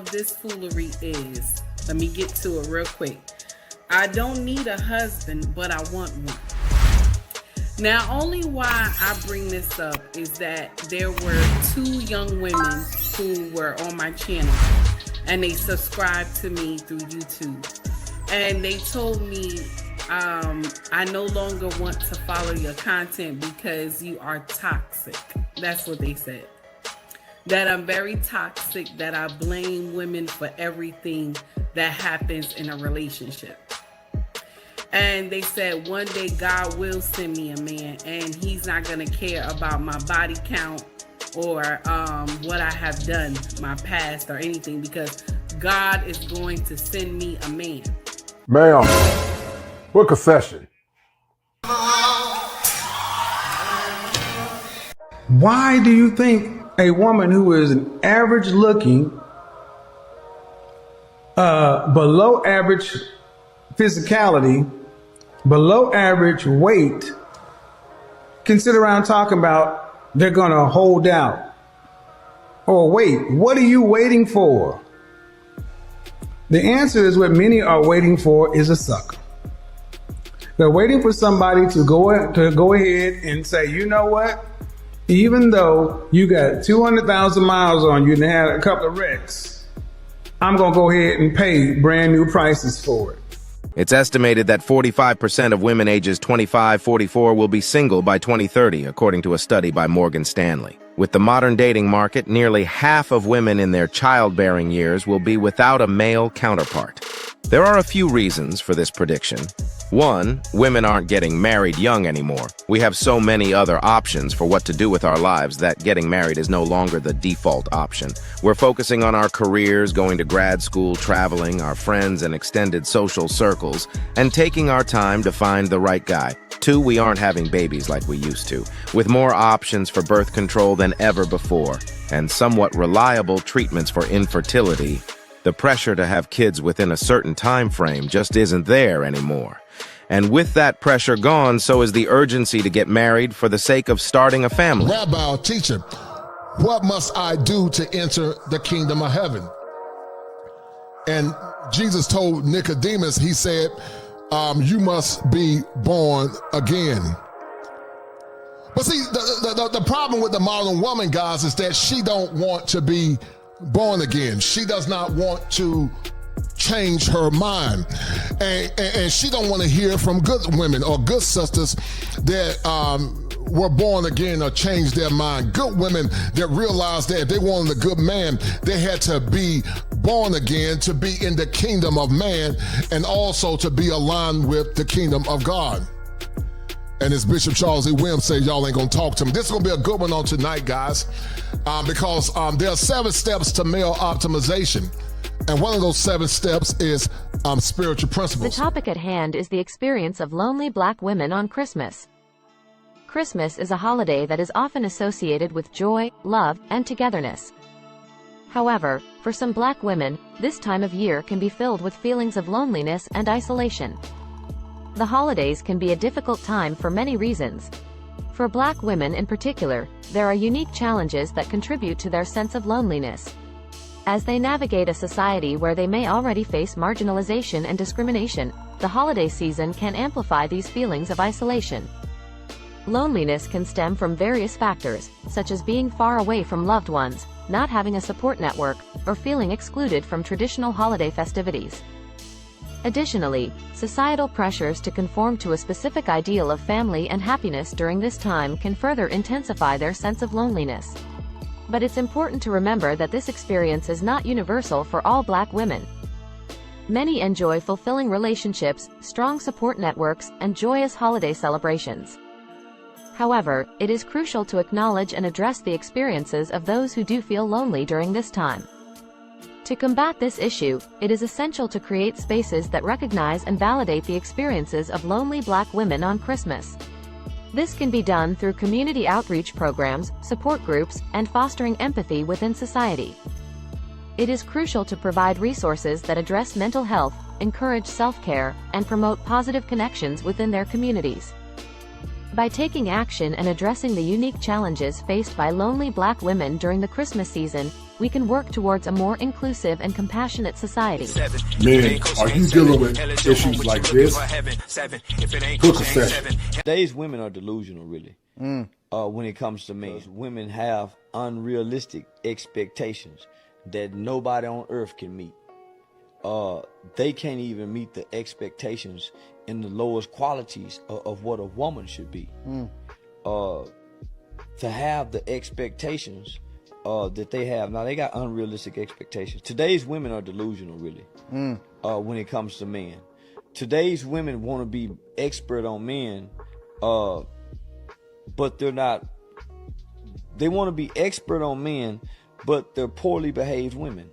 of this foolery is, let me get to it real quick. I don't need a husband, but I want one. Now, only why I bring this up is that there were 2 young women who were on my channel and they subscribed to me through YouTube. And they told me, I no longer want to follow your content because you are toxic. That's what they said. That I'm very toxic, that I blame women for everything that happens in a relationship. And they said one day God will send me a man and he's not going to care about my body count or what I have done, my past or anything, because God is going to send me a man. Ma'am, book a session. Why do you think a woman who is an average looking, below average physicality, below average weight, can sit around talking about they're going to hold out? Or wait, what are you waiting for? The answer is what many are waiting for is a sucker. They're waiting for somebody to go ahead and say, you know what? Even though you got 200,000 miles on you and had a couple of wrecks, I'm going to go ahead and pay brand new prices for it. It's estimated that 45% of women ages 25-44 will be single by 2030, according to a study by Morgan Stanley. With the modern dating market, nearly half of women in their childbearing years will be without a male counterpart. There are a few reasons for this prediction. 1, women aren't getting married young anymore. We have so many other options for what to do with our lives that getting married is no longer the default option. We're focusing on our careers, going to grad school, traveling, our friends and extended social circles, and taking our time to find the right guy. 2, we aren't having babies like we used to, with more options for birth control than ever before, and somewhat reliable treatments for infertility. The pressure to have kids within a certain time frame just isn't there anymore. And with that pressure gone, so is the urgency to get married for the sake of starting a family. Rabbi, or teacher, what must I do to enter the kingdom of heaven? And Jesus told Nicodemus, he said, you must be born again. But see, the problem with the modern woman, guys, is that she don't want to be born again. She does not want to change her mind, and she don't want to hear from good women or good sisters that were born again or changed their mind. Good women that realized that if they wanted a good man, they had to be born again to be in the kingdom of man and also to be aligned with the kingdom of God. And as Bishop Charles E. Williams said, y'all ain't gonna talk to me. This is gonna be a good one on tonight, guys, because there are 7 steps to male optimization. And one of those 7 steps is spiritual principles. The topic at hand is the experience of lonely black women on Christmas. Christmas is a holiday that is often associated with joy, love, and togetherness. However, for some black women, this time of year can be filled with feelings of loneliness and isolation. The holidays can be a difficult time for many reasons. For black women in particular, there are unique challenges that contribute to their sense of loneliness. As they navigate a society where they may already face marginalization and discrimination, the holiday season can amplify these feelings of isolation. Loneliness can stem from various factors, such as being far away from loved ones, not having a support network, or feeling excluded from traditional holiday festivities. Additionally, societal pressures to conform to a specific ideal of family and happiness during this time can further intensify their sense of loneliness. But it's important to remember that this experience is not universal for all black women. Many enjoy fulfilling relationships, strong support networks, and joyous holiday celebrations. However, it is crucial to acknowledge and address the experiences of those who do feel lonely during this time. To combat this issue, it is essential to create spaces that recognize and validate the experiences of lonely black women on Christmas. This can be done through community outreach programs, support groups, and fostering empathy within society. It is crucial to provide resources that address mental health, encourage self-care, and promote positive connections within their communities. By taking action and addressing the unique challenges faced by lonely black women during the Christmas season, we can work towards a more inclusive and compassionate society. Men, are you dealing with issues like this? Book a session. Today's women are delusional, really. When it comes to men, women have unrealistic expectations that nobody on earth can meet. They can't even meet the expectations in the lowest qualities of what a woman should be. To have the expectations that they have now, they got unrealistic expectations. Today's women are delusional, really. When it comes to men, today's women want to be expert on men, but they're not. They want to be expert on men, but they're poorly behaved women.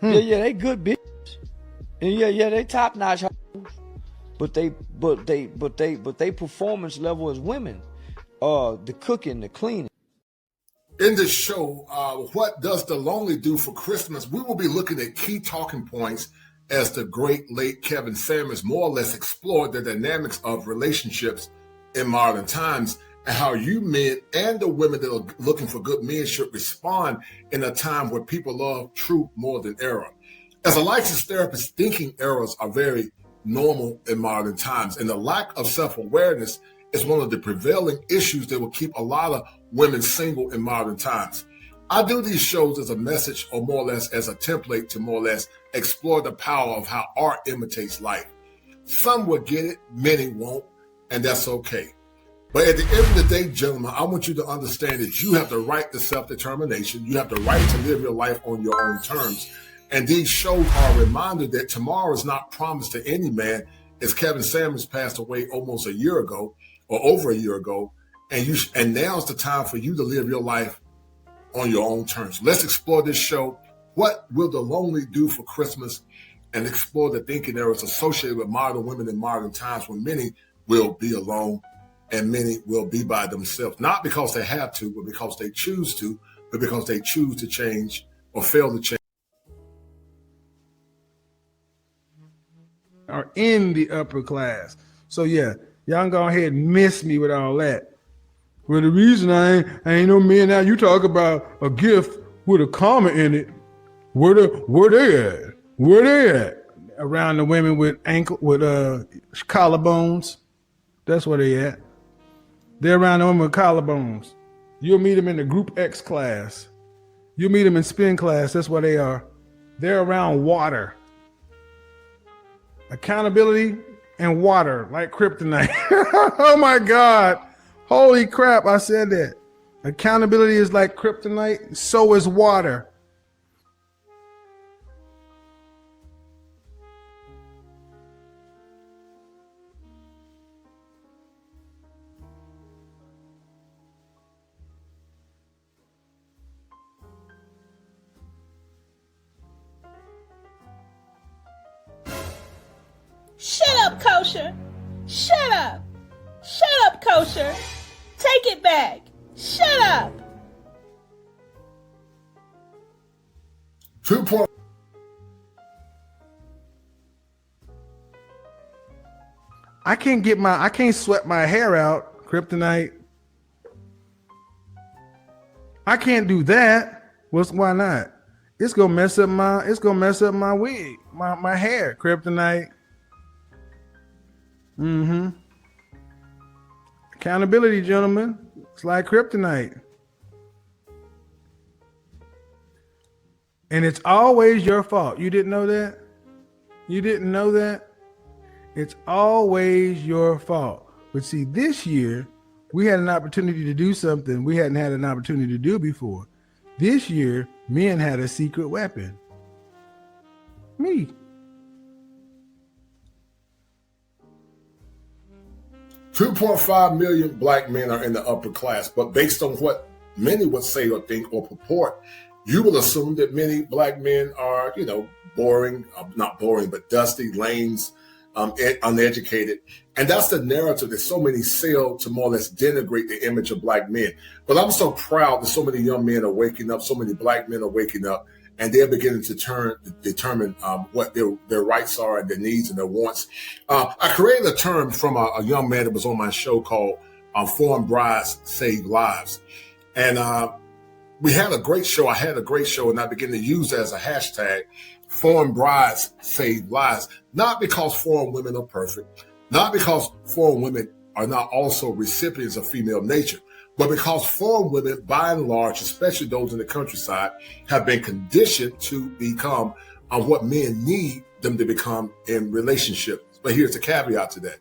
Yeah, they good bitches, and yeah, they top notch hoes, but they performance level as women, the cooking, the cleaning. In this show, What Does the Lonely Do for Christmas? We will be looking at key talking points as the great late Kevin Samuels more or less explored the dynamics of relationships in modern times and how you men and the women that are looking for good men should respond in a time where people love truth more than error. As a licensed therapist, thinking errors are very normal in modern times, and the lack of self-awareness is one of the prevailing issues that will keep a lot of women single in modern times. I do these shows as a message, or more or less as a template to more or less explore the power of how art imitates life. Some will get it, many won't, and that's okay. But at the end of the day, gentlemen, I want you to understand that you have the right to self-determination. You have the right to live your life on your own terms. And these shows are a reminder that tomorrow is not promised to any man, as Kevin Samuels passed away almost a year ago, or over a year ago, and now's the time for you to live your life on your own terms. Let's explore this show. What will the lonely do for Christmas? And explore the thinking errors associated with modern women in modern times when many will be alone and many will be by themselves, not because they have to, but because they choose to, but because they choose to change or fail to change. Are in the upper class. So yeah, y'all go ahead and miss me with all that. Well, the reason I ain't no man now, you talk about a gift with a comma in it. Where they at? Where they at? Around the women with collarbones. That's where they at. They're around the women with collarbones. You'll meet them in the group X class. You'll meet them in spin class. That's where they are. They're around water. Accountability and water, like kryptonite. Oh my God. Holy crap, I said that. Accountability is like kryptonite, so is water. Shut up, Kosher. Shut up. Shut up, Kosher. Take it back. Shut up. 2 point. I can't sweat my hair out, kryptonite. I can't do that. Why not? It's gonna mess up my wig, my hair, kryptonite. Accountability, gentlemen. It's like kryptonite. And it's always your fault. You didn't know that? You didn't know that? It's always your fault. But see, this year, we had an opportunity to do something we hadn't had an opportunity to do before. This year, men had a secret weapon. Me. $2.5 million black men are in the upper class, but based on what many would say or think or purport, you will assume that many black men are, boring, not boring, but dusty, lames, uneducated. And that's the narrative that so many sell to more or less denigrate the image of black men. But I'm so proud that so many young men are waking up, so many black men are waking up, and they're beginning to determine what their rights are and their needs and their wants. I created a term from a young man that was on my show called Foreign Brides Save Lives. And we had a great show. I had a great show, and I began to use it as a hashtag, foreign brides save lives. Not because foreign women are perfect, not because foreign women are not also recipients of female nature, but because foreign women, by and large, especially those in the countryside, have been conditioned to become what men need them to become in relationships. But here's the caveat to that.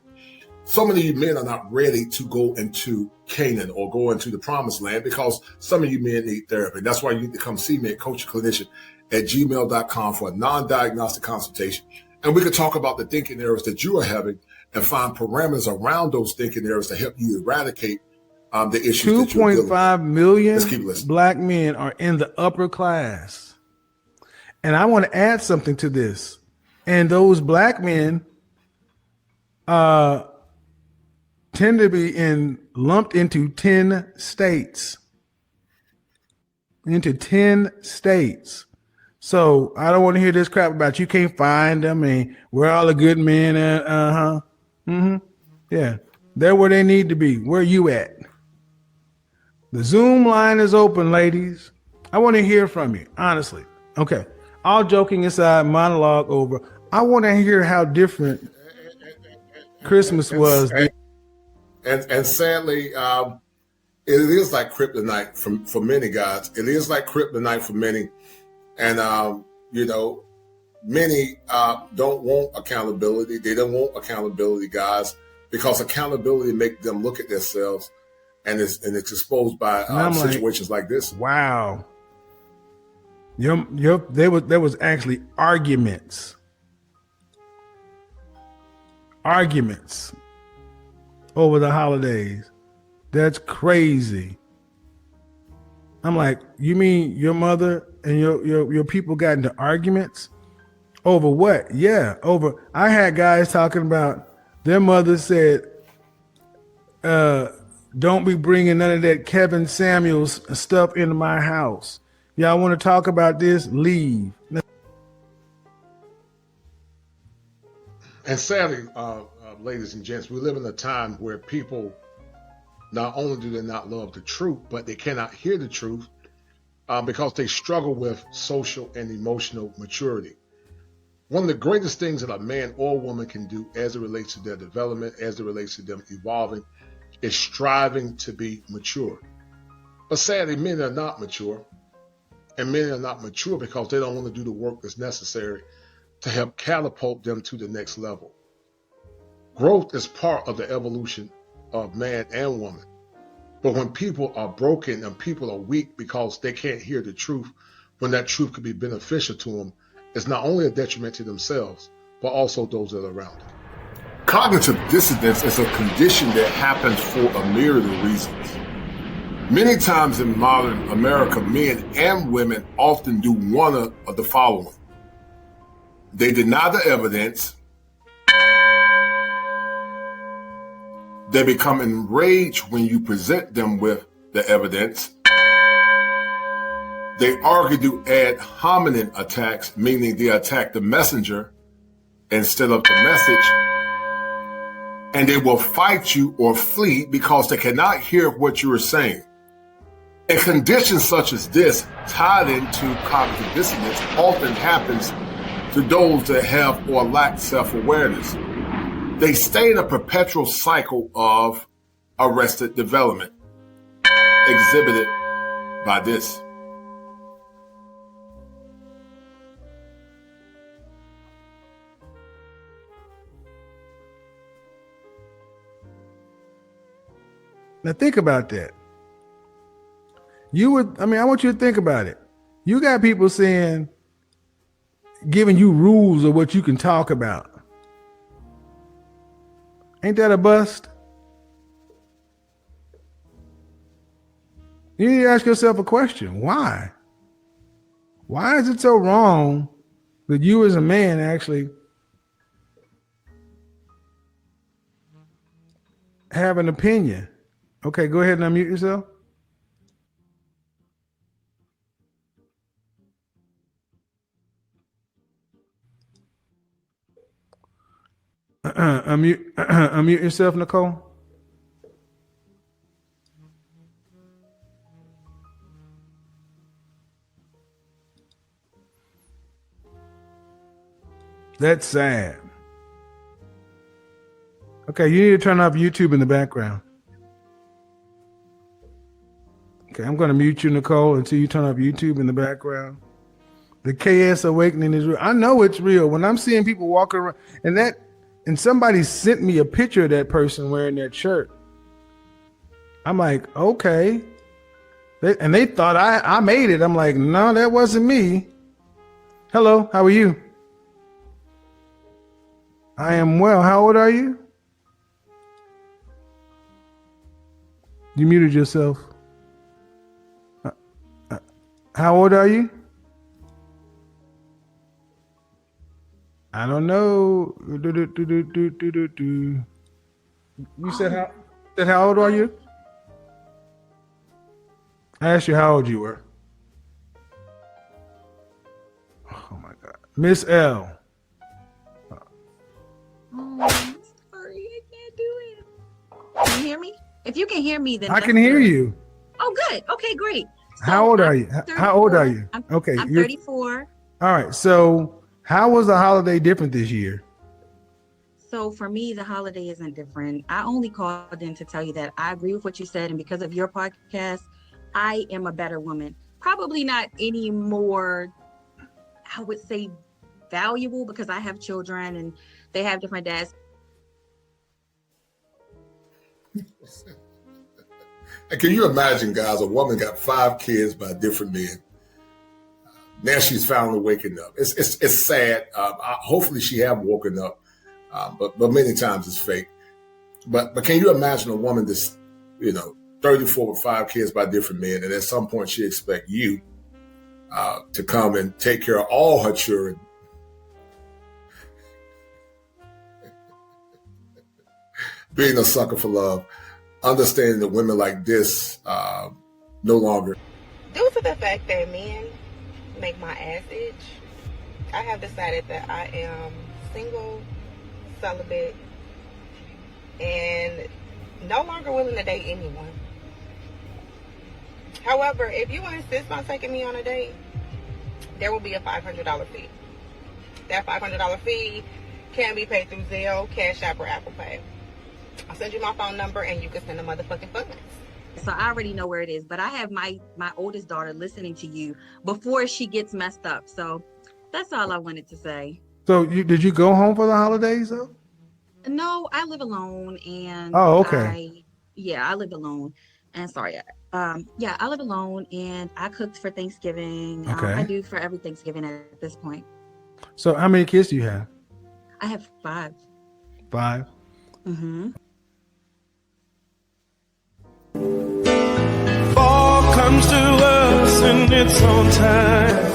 So many of you men are not ready to go into Canaan or go into the promised land because some of you men need therapy. That's why you need to come see me at coachclinician@gmail.com for a non-diagnostic consultation. And we can talk about the thinking errors that you are having and find parameters around those thinking errors to help you eradicate the issues that you're dealing with. 2.5 million Let's keep listening. black men are in the upper class. And I want to add something to this. And those black men tend to be lumped into 10 states. Into 10 states. So I don't want to hear this crap about you can't find them and where all the good men at. Yeah. They're where they need to be. Where you at? The Zoom line is open, ladies. I want to hear from you, honestly. Okay. All joking aside, monologue over. I want to hear how different Christmas was. And sadly, it is like kryptonite for many guys. It is like kryptonite for many. And, many don't want accountability. They don't want accountability, guys, because accountability makes them look at themselves and it's exposed by situations like this. Wow. There was actually arguments over the holidays. That's crazy. I'm like, you mean your mother and your people got into arguments over what? Yeah, over. I had guys talking about their mother said, don't be bringing none of that Kevin Samuels stuff into my house. Y'all want to talk about this? Leave. And sadly, ladies and gents, we live in a time where people, not only do they not love the truth, but they cannot hear the truth because they struggle with social and emotional maturity. One of the greatest things that a man or woman can do as it relates to their development, as it relates to them evolving, is striving to be mature. But sadly, men are not mature. And men are not mature because they don't want to do the work that's necessary to help catapult them to the next level. Growth is part of the evolution of man and woman. But when people are broken and people are weak because they can't hear the truth, when that truth could be beneficial to them, it's not only a detriment to themselves, but also those that are around them. Cognitive dissonance is a condition that happens for a myriad of reasons. Many times in modern America, men and women often do one of the following. They deny the evidence. They become enraged when you present them with the evidence. They argue to ad hominem attacks, meaning they attack the messenger instead of the message. And they will fight you or flee because they cannot hear what you are saying. And conditions such as this, tied into cognitive dissonance, often happens to those that have or lack self-awareness. They stay in a perpetual cycle of arrested development, exhibited by this. Now think about that. I want you to think about it. You got people saying, giving you rules of what you can talk about. Ain't that a bust? You need to ask yourself a question. Why? Why is it so wrong that you as a man actually have an opinion? Okay, go ahead and unmute yourself. Unmute yourself, Nicole. That's sad. Okay, you need to turn off YouTube in the background. Okay, I'm going to mute you, Nicole, until you turn off YouTube in the background. The KS awakening is real. I know it's real. When I'm seeing people walk around, and somebody sent me a picture of that person wearing that shirt. I'm like, okay. They thought I made it. I'm like, no, that wasn't me. Hello, how are you? I am well. How old are you? You muted yourself. How old are you? I don't know. You said how old are you? I asked you how old you were. Oh my God. Miss L. Oh, I'm sorry, I can't do it. Can you hear me? If you can hear me, then I can hear you. Oh, good. Okay, great. So How old are you? How old are you? Okay. I'm 34. All right. So how was the holiday different this year? So for me, the holiday isn't different. I only called in to tell you that I agree with what you said. And because of your podcast, I am a better woman. Probably not any more, I would say, valuable, because I have children and they have different dads. And can you imagine, guys, a woman got 5 kids by different men. Now she's finally waking up. It's sad. Hopefully she have woken up, but many times it's fake. But can you imagine a woman that's 34 with 5 kids by different men, and at some point she expect you to come and take care of all her children. Being a sucker for love, understanding that women like this no longer. Due to the fact that men make my ass itch, I have decided that I am single, celibate, and no longer willing to date anyone. However, if you insist on taking me on a date, there will be a $500 fee. That $500 fee can be paid through Zelle, Cash App, or Apple Pay. I'll send you my phone number and you can send a motherfucking footnotes. So I already know where it is, but I have my oldest daughter listening to you before she gets messed up. So that's all I wanted to say. So did you go home for the holidays though? No, I live alone, and oh, okay. I live alone, and sorry, I live alone, and I cooked for Thanksgiving. Okay. I do for every Thanksgiving at this point. So how many kids do you have? I have 5. 5. Mm-hmm. Fall comes to us in its own time.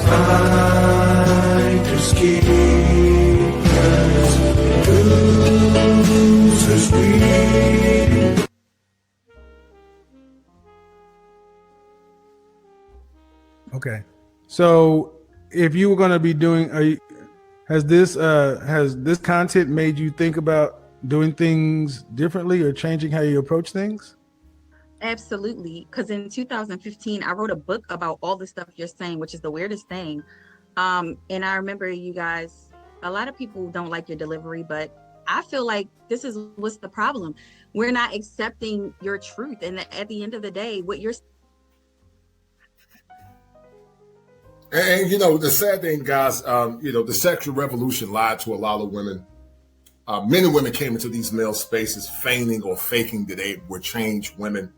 Fighters, keepers, losers, we. Okay. So if you were going to be doing, has this content made you think about doing things differently or changing how you approach things? Absolutely. Because in 2015, I wrote a book about all the stuff you're saying, which is the weirdest thing. And I remember you guys, a lot of people don't like your delivery, but I feel like this is what's the problem. We're not accepting your truth. And at the end of the day, what you're. And the sad thing, guys, the sexual revolution lied to a lot of women. Many women came into these male spaces feigning or faking that they were changed women.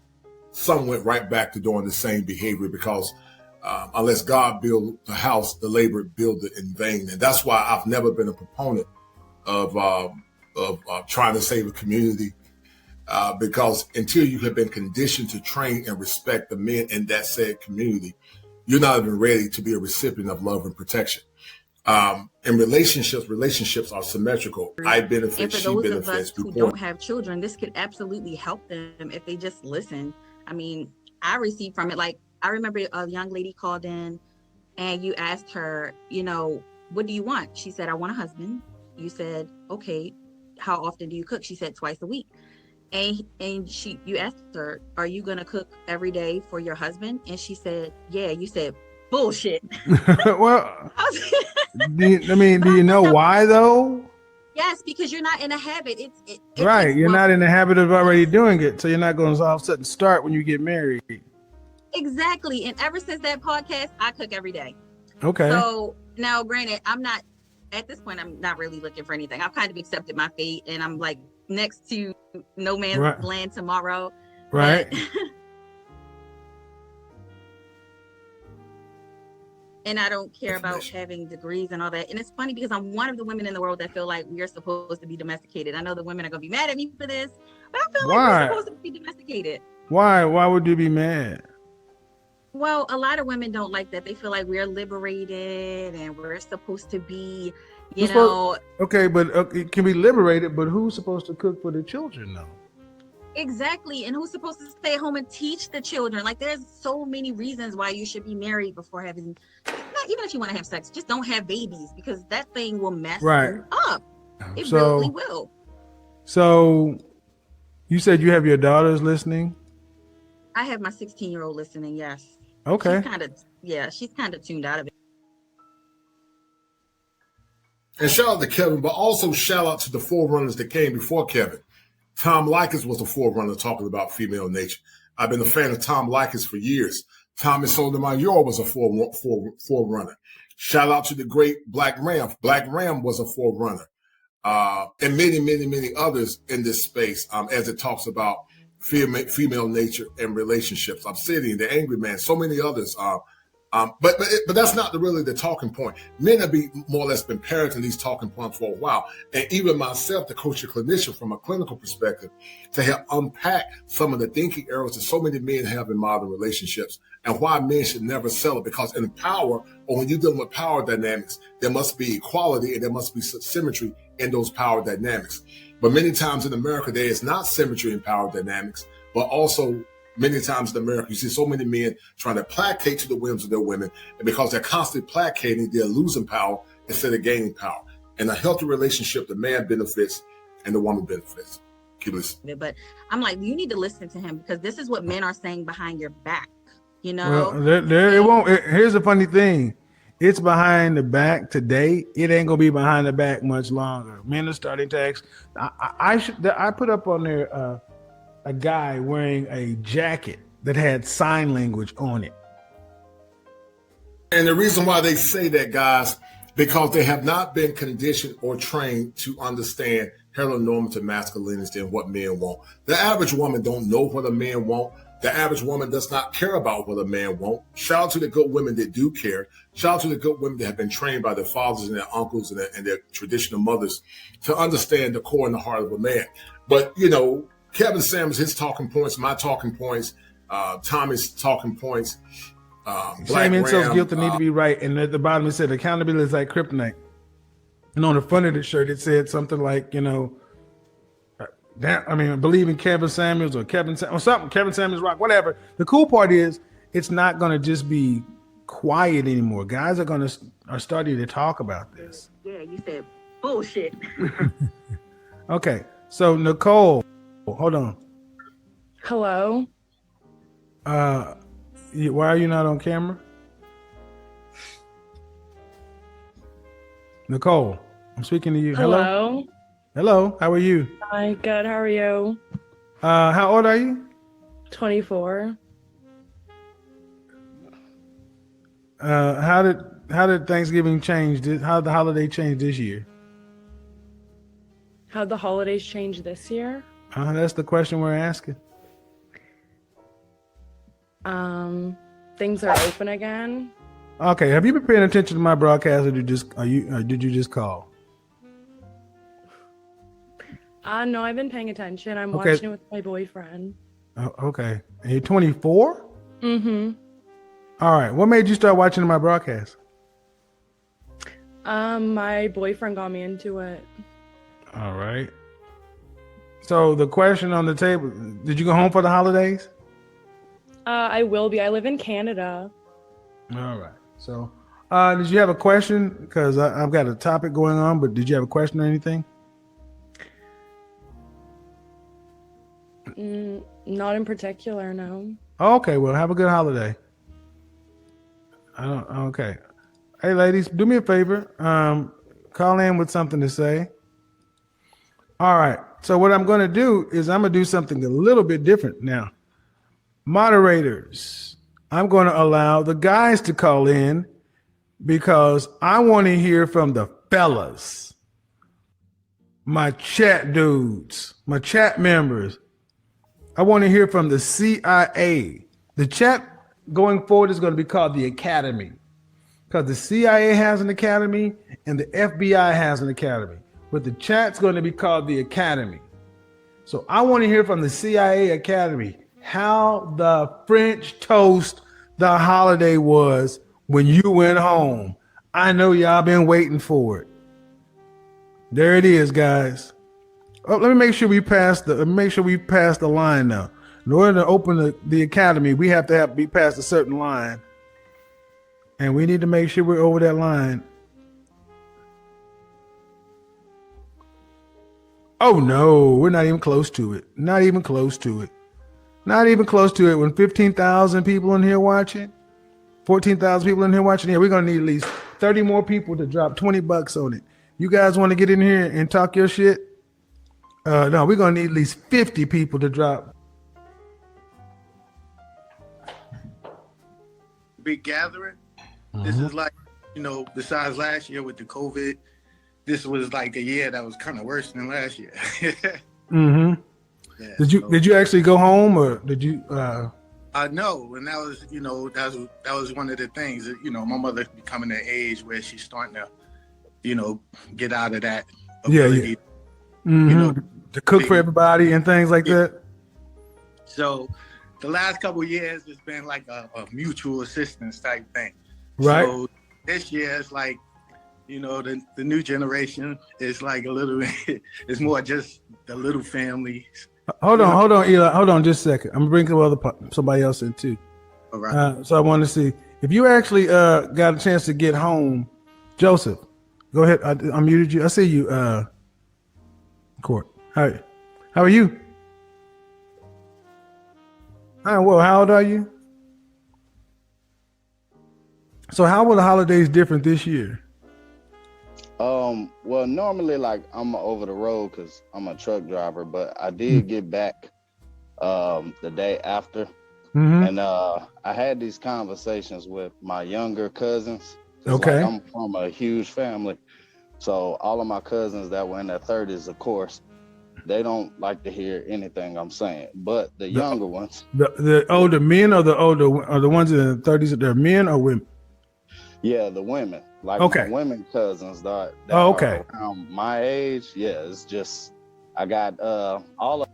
Some went right back to doing the same behavior because unless God build the house, the labor build it in vain. And that's why I've never been a proponent of trying to save a community because until you have been conditioned to train and respect the men in that said community, you're not even ready to be a recipient of love and protection. In relationships are symmetrical. I benefit, and for she those benefits. of us who don't have children, this could absolutely help them if they just listen. I mean, I received from it. Like, I remember a young lady called in and you asked her, what do you want? She said, I want a husband. You said, okay, how often do you cook? She said twice a week. And you asked her, are you going to cook every day for your husband? And she said, yeah. You said, bullshit. Well, Do you know why though? Yes, because you're not in a habit. It Right, takes you're one. not in the habit of already doing it, so you're not going to all of a sudden start when you get married. Exactly. And ever since that podcast, I cook every day. Okay. So now, granted, I'm not at this point. I'm not really looking for anything. I've kind of accepted my fate, and I'm like next to no man's land tomorrow. Right. But, and I don't care about having degrees and all that. And it's funny because I'm one of the women in the world that feel like we are supposed to be domesticated. I know the women are going to be mad at me for this, but I feel like we're supposed to be domesticated. Why? Why would you be mad? Well, a lot of women don't like that. They feel like we're liberated and we're supposed to be, you know. Okay, but it can be liberated, but who's supposed to cook for the children though? Exactly. And who's supposed to stay at home and teach the children? Like, there's so many reasons why you should be married before having, not even if you want to have sex, just don't have babies, because that thing will mess you up. It really will. So you said you have your daughters listening? I have my 16-year-old listening, yes. Okay. She's kind of tuned out of it. And shout out to Kevin, but also shout out to the forerunners that came before Kevin. Tom Likas was a forerunner talking about female nature. I've been a fan of Tom Likas for years. Thomas Sotomayor was a forerunner. Shout out to the great Black Ram. Black Ram was a forerunner. And many, many, many others in this space as it talks about female nature and relationships. Obsidian, the Angry Man, so many others. But that's not really the talking point. Men have more or less been parroting these talking points for a while. And even myself, the coach and clinician from a clinical perspective, to help unpack some of the thinking errors that so many men have in modern relationships and why men should never settle. Because in power, or when you're dealing with power dynamics, there must be equality and there must be symmetry in those power dynamics. But many times in America, there is not symmetry in power dynamics, but also many times in America, you see so many men trying to placate to the whims of their women. And because they're constantly placating, they're losing power instead of gaining power. In a healthy relationship, the man benefits and the woman benefits. Keep listening. But I'm like, you need to listen to him, because this is what men are saying behind your back, you know? Well, here's the funny thing. It's behind the back today. It ain't gonna be behind the back much longer. Men are starting to ask. I put up on there a guy wearing a jacket that had sign language on it. And the reason why they say that, guys, because they have not been conditioned or trained to understand heteronormative masculinity and what men want. The average woman don't know what a man want. The average woman does not care about what a man wants. Shout out to the good women that do care. Shout out to the good women that have been trained by their fathers and their uncles and their traditional mothers to understand the core and the heart of a man. But, you know, Kevin Samuels, his talking points, my talking points, Tommy's talking points, Shame, insults, guilt, need to be right. And at the bottom it said accountability is like kryptonite. And on the front of the shirt it said something like, you know, believe in Kevin Samuels or Kevin Samuels rock, whatever. The cool part is it's not going to just be quiet anymore. Guys are starting to talk about this. Yeah, you said bullshit. Okay, so Nicole, hold on. Hello. Why are you not on camera? Nicole, I'm speaking to you. Hello. Hello, how are you? Hi, good. How are you? How old are you? 24. How did Thanksgiving change? How did the holiday change this year? How'd the holidays change this year? That's the question we're asking. Things are open again. Okay, have you been paying attention to my broadcast, or did you just call? No, I've been paying attention. I'm watching it with my boyfriend. Oh, okay. And you're 24? Mm-hmm. All right. What made you start watching my broadcast? My boyfriend got me into it. All right. So the question on the table, did you go home for the holidays? I will be. I live in Canada. All right. So did you have a question? Because I've got a topic going on, but did you have a question or anything? Not in particular, no. Okay, well, have a good holiday. Okay. Hey, ladies, do me a favor. Call in with something to say. All right. So what I'm going to do is I'm going to do something a little bit different now. Moderators, I'm going to allow the guys to call in because I want to hear from the fellas, my chat dudes, my chat members. I want to hear from the CIA. The chat going forward is going to be called the Academy because the CIA has an academy and the FBI has an academy. But the chat's going to be called the Academy. So I want to hear from the CIA Academy how the French toast the holiday was when you went home. I know y'all been waiting for it. There it is, guys. Oh, let me make sure we pass the line now. In order to open the academy, we have to be past a certain line. And we need to make sure we're over that line. Oh no, we're not even close to it. Not even close to it. Not even close to it. When 15,000 people in here watching, 14,000 people in here watching, we're going to need at least 30 more people to drop $20 on it. You guys want to get in here and talk your shit? No, we're going to need at least 50 people to drop. Big gathering. This is like, besides last year with the COVID, this was like a year that was kind of worse than last year. Yeah, did you actually go home or did you? No, and that was that was one of the things that, my mother becoming an age where she's starting to, get out of that ability. To cook for everybody and things like that. So the last couple of years, it's been like a mutual assistance type thing. Right. So this year, it's like, the new generation is like a little bit, it's more just the little family. Hold on, Eli. Hold on just a second. I'm going to bring somebody else in too. All right. So I want to see if you actually got a chance to get home. Joseph, go ahead. I muted you. I see you, Court. How are you? Well, how old are you? So how were the holidays different this year? Well, normally, like, I'm over the road because I'm a truck driver, but I did get back the day after. And I had these conversations with my younger cousins. Okay. Like, I'm from a huge family. So all of my cousins that were in their 30s, of course, they don't like to hear anything I'm saying. But the younger ones. The older men or the ones in their 30s, they're men or women? Yeah, the women. Like okay. My women cousins that okay. are around my age. Yeah, it's just I got all of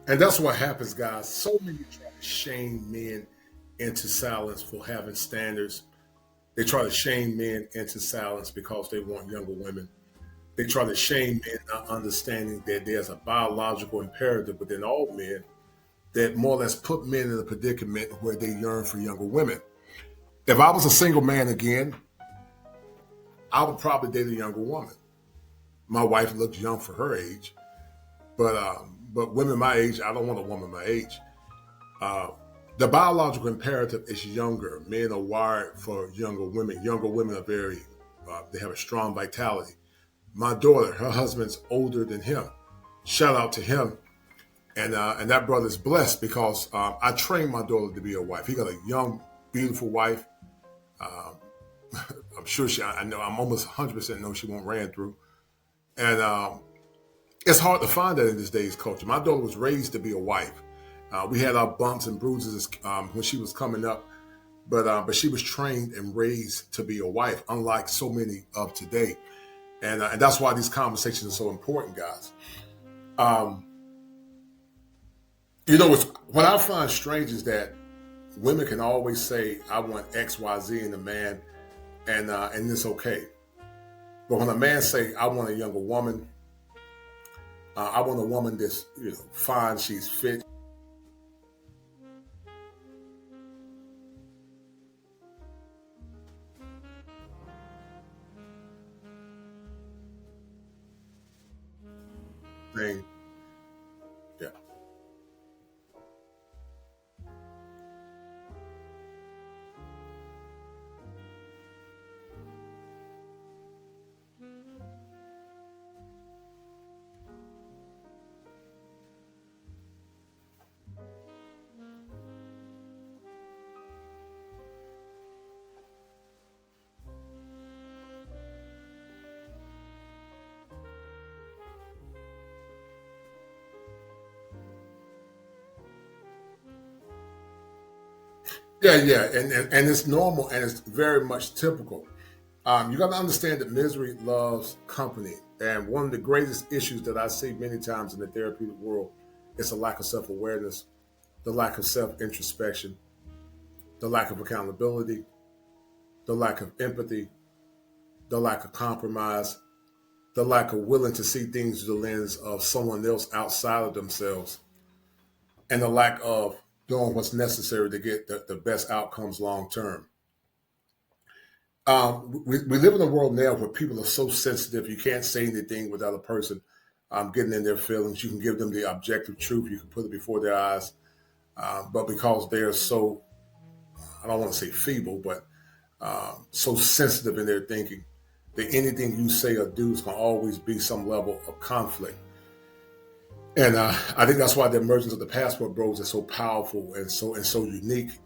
And that's what happens, guys. So many try to shame men into silence for having standards. They try to shame men into silence because they want younger women. They try to shame men not understanding that there's a biological imperative within all men that more or less put men in a predicament where they yearn for younger women. If I was a single man again, I would probably date a younger woman. My wife looks young for her age, but women my age, I don't want a woman my age. The biological imperative is younger. Men are wired for younger women. Younger women are very, they have a strong vitality. My daughter, her husband's older than him. Shout out to him. And that brother's blessed because I trained my daughter to be a wife. He got a young, beautiful wife. I'm sure I know, I'm almost 100% know she won't ran through. And it's hard to find that in this day's culture. My daughter was raised to be a wife. We had our bumps and bruises when she was coming up, but she was trained and raised to be a wife, unlike so many of today. And that's why these conversations are so important, guys. What I find strange is that women can always say, I want X, Y, Z in a man, and it's okay. But when a man say, I want a younger woman, I want a woman that's fine, she's fit. Thing. Yeah. Yeah, and it's normal and it's very much typical. You got to understand that misery loves company, and one of the greatest issues that I see many times in the therapeutic world is a lack of self-awareness, the lack of self-introspection, the lack of accountability, the lack of empathy, the lack of compromise, the lack of willing to see things through the lens of someone else outside of themselves, and the lack of doing what's necessary to get the best outcomes long term. We live in a world now where people are so sensitive. You can't say anything without a person getting in their feelings. You can give them the objective truth. You can put it before their eyes. But because they're so, I don't want to say feeble, but so sensitive in their thinking, that anything you say or do is going to always be some level of conflict. And I think that's why the emergence of the passport bros is so powerful and so unique,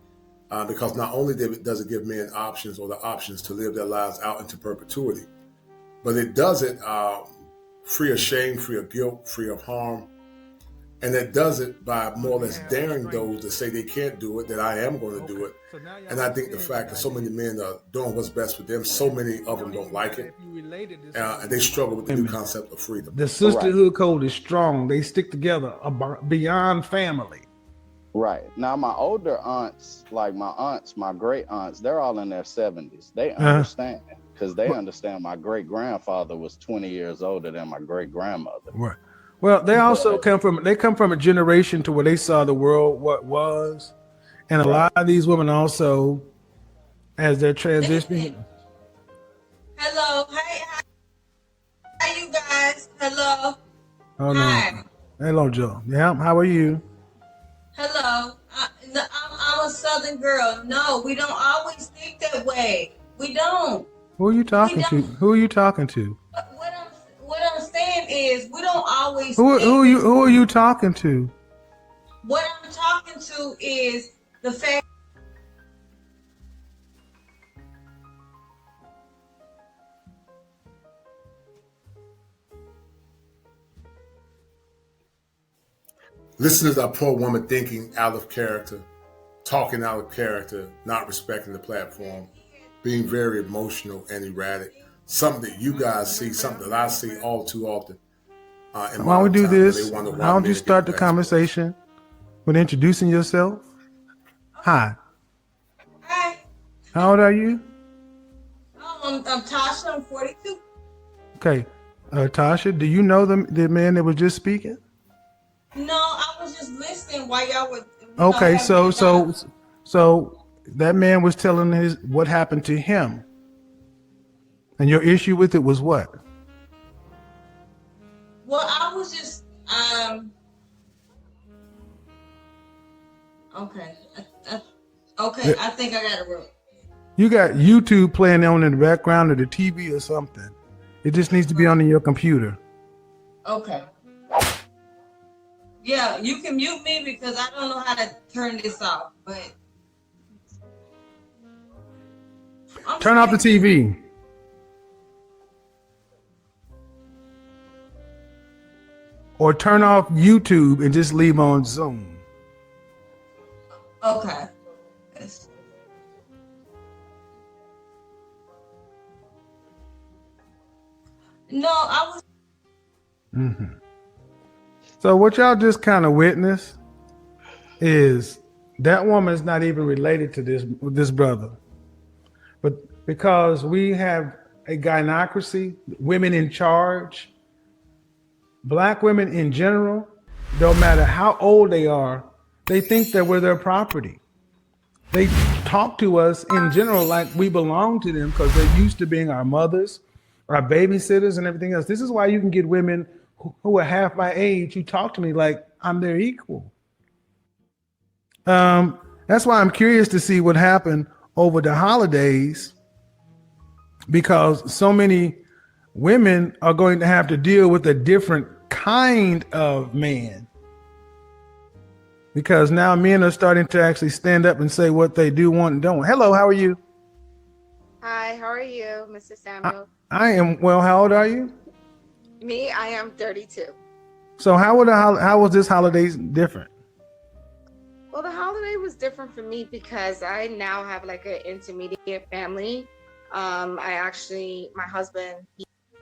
because not only does it give men options or the options to live their lives out into perpetuity, but it does it free of shame, free of guilt, free of harm. And it does it by more or less daring those that say they can't do it, that I am going to do it. And I think the fact that so many men are doing what's best for them, so many of them don't like it. And they struggle with the new concept of freedom. The sisterhood code is strong. They stick together beyond family. Right. Now, my older aunts, like my great aunts, they're all in their 70s. They understand, because they understand my great grandfather was 20 years older than my great grandmother. Right. Well, they also come from a generation to where they saw the world what was, and a lot of these women also, as they're transitioning. Hello, hey, how you guys? Hello. Oh no. Hi. Hello, Joe. Yeah, how are you? Hello. I'm a Southern girl. No, we don't always think that way. We don't. Who are you talking to? Who are you talking to? What I'm saying is we don't always. Who are you talking to? What I'm talking to is the fact. Listeners are poor woman thinking out of character, talking out of character, not respecting the platform, being very emotional and erratic. Something that you guys see, something that I see all too often. Why don't we do this? Why don't you start the conversation with introducing yourself? Hi. Hi. How old are you? I'm Tasha. I'm 42. Okay. Tasha, do you know the man that was just speaking? No, I was just listening while y'all were. Okay, so that man was telling what happened to him. And your issue with it was what? Well, I was just okay. Okay, I think I got it right. You got YouTube playing on in the background of the TV or something. It just needs to be on your computer. Okay. Yeah, you can mute me because I don't know how to turn this off, but turn off the TV. or turn off YouTube and just leave on Zoom. Okay. Yes. No, I was. Mm-hmm. So what y'all just kind of witnessed is that woman is not even related to this brother, but because we have a gynocracy, women in charge, black women in general, no matter how old they are, they think that we're their property. They talk to us in general like we belong to them because they're used to being our mothers, our babysitters, and everything else. This is why you can get women who are half my age who talk to me like I'm their equal. That's why I'm curious to see what happened over the holidays, because so many women are going to have to deal with a different kind of man. Because now men are starting to actually stand up and say what they do want and don't. Hello, how are you? Hi, how are you, Mr. Samuel? I am well. How old are you? Me, I am 32. So how was this holiday different? Well, the holiday was different for me because I now have like an intermediate family. My husband,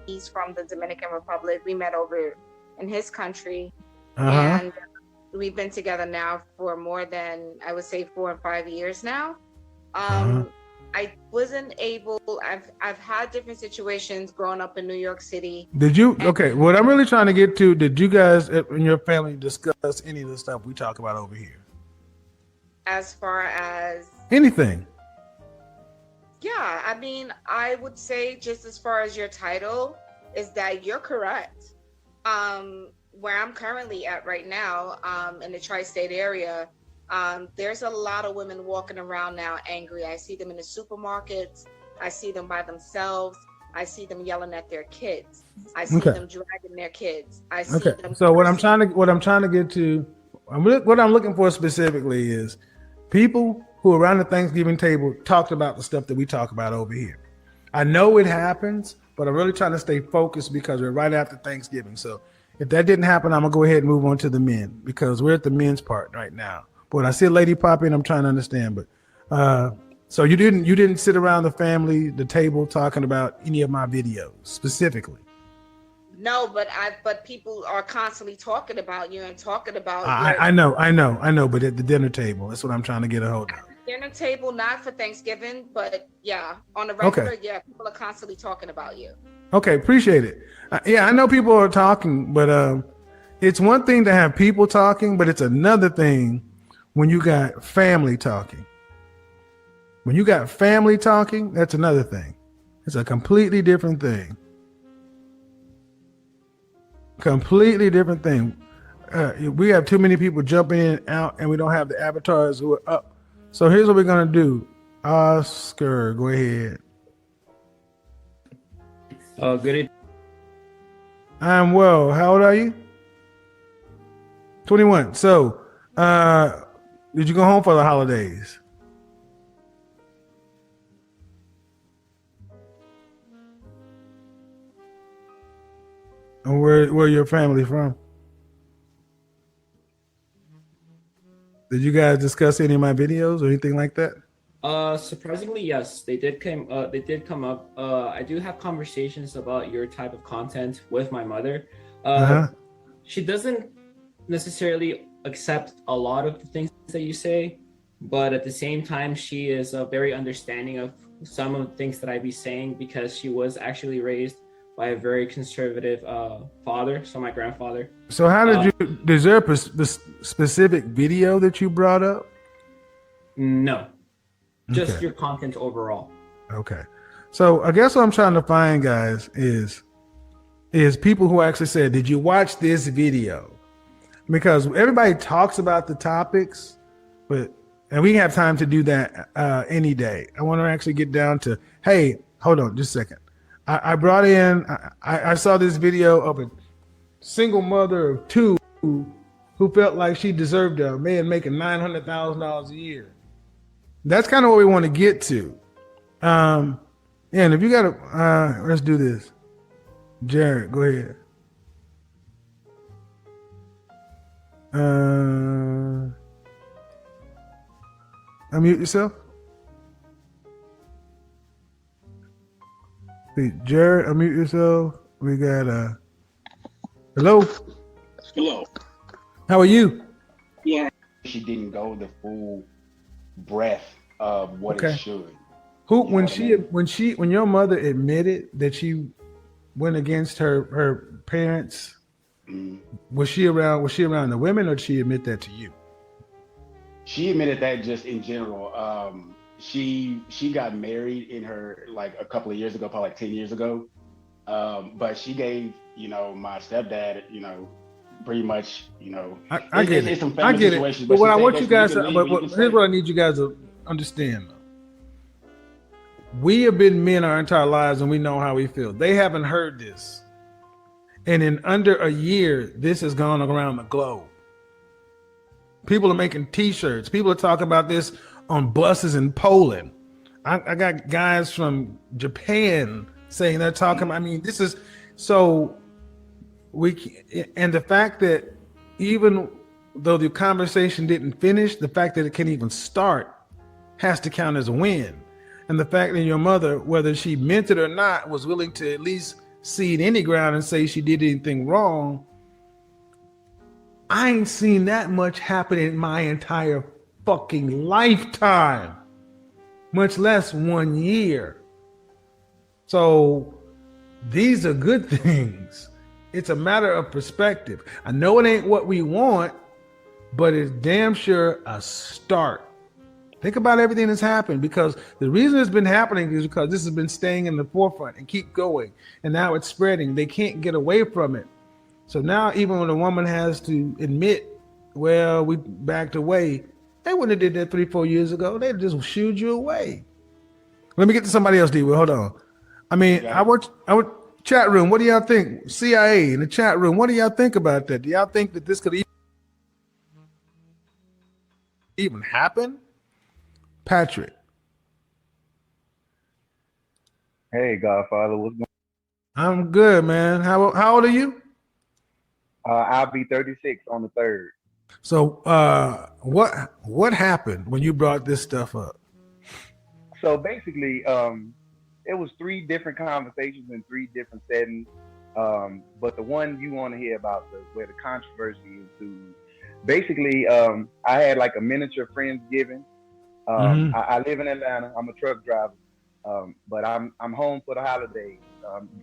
he's from the Dominican Republic. We met over in his country, and we've been together now for more than, I would say, 4 or 5 years now. I wasn't able. I've had different situations growing up in New York City. Did you? Okay, what I'm really trying to get to, did you guys in your family discuss any of the stuff we talk about over here? As far as anything? Yeah, I mean, I would say just as far as your title is that you're correct. Where I'm currently at right now, in the tri-state area, there's a lot of women walking around now angry. I see them in the supermarkets. I see them by themselves. I see them yelling at their kids. I see them dragging their kids. I see them. So what I'm trying to get to, what I'm looking for specifically is people who around the Thanksgiving table talked about the stuff that we talk about over here. I know it happens, but I'm really trying to stay focused because we're right after Thanksgiving. So if that didn't happen, I'm gonna go ahead and move on to the men because we're at the men's part right now. But when I see a lady pop in, I'm trying to understand. But so you didn't sit around the table talking about any of my videos specifically. No, but people are constantly talking about you and talking about. I know. But at the dinner table, that's what I'm trying to get a hold of. Dinner table, not for Thanksgiving, but yeah, on the regular, yeah, people are constantly talking about you. Okay, appreciate it. Yeah, I know people are talking, but it's one thing to have people talking, but it's another thing when you got family talking. When you got family talking, that's another thing. It's a completely different thing. Completely different thing. We have too many people jumping in and out, and we don't have the avatars who are up. So here's what we're gonna do. Oscar, go ahead. Good. I'm well. How old are you? 21. So, did you go home for the holidays? And where your family from? Did you guys discuss any of my videos or anything like that? Surprisingly, yes, they did come up. I do have conversations about your type of content with my mother. She doesn't necessarily accept a lot of the things that you say, but at the same time, she is very understanding of some of the things that I be saying because she was actually raised by a very conservative father, so my grandfather. So how did you, is there a specific video that you brought up? No, just your content overall. Okay. So I guess what I'm trying to find, guys, is people who actually said, did you watch this video? Because everybody talks about the topics, and we have time to do that any day. I want to actually get down to, hey, hold on just a second. I brought in, I saw this video of a single mother of 2 who felt like she deserved a man making $900,000 a year. That's kind of what we want to get to. And if you got to, let's do this. Jared, go ahead. Unmute yourself. Hey, Jared, unmute yourself. We got hello. Hello. How are you? Yeah. She didn't go the full breadth of what it should. When your mother admitted that she went against her parents, was she around the women, or did she admit that to you? She admitted that just in general. She got married in her like a couple of years ago, probably like 10 years ago. But she gave, my stepdad, pretty much, I get it. I get it. But what I want you guys to, here's what I need you guys to understand. We have been men our entire lives, and we know how we feel. They haven't heard this, and in under a year, this has gone around the globe. People are making T-shirts. People are talking about this on buses in Poland. I got guys from Japan saying they're talking about. I mean, this is so. And the fact that even though the conversation didn't finish, the fact that it can even start has to count as a win. And the fact that your mother, whether she meant it or not, was willing to at least cede any ground and say she did anything wrong. I ain't seen that much happen in my entire fucking lifetime, much less 1 year. So these are good things. It's a matter of perspective. I know it ain't what we want, but it's damn sure a start. Think about everything that's happened, because the reason it's been happening is because this has been staying in the forefront and keep going. And now it's spreading. They can't get away from it. So now even when a woman has to admit, well, we backed away, they wouldn't have did that 3-4 years ago. They'd just shooed you away. Let me get to somebody else, D-Will. Hold on. I mean, I would chat room, what do y'all think? CIA in the chat room, what do y'all think about that? Do y'all think that this could even happen? Patrick. Hey, Godfather, what's going on? I'm good, man. How old are you? I'll be 36 on the 3rd. So what happened when you brought this stuff up? So basically, it was 3 different conversations in 3 different settings. But the one you want to hear about, where the controversy ensued. Basically, I had like a miniature Friendsgiving. I live in Atlanta. I'm a truck driver, but I'm home for the holidays.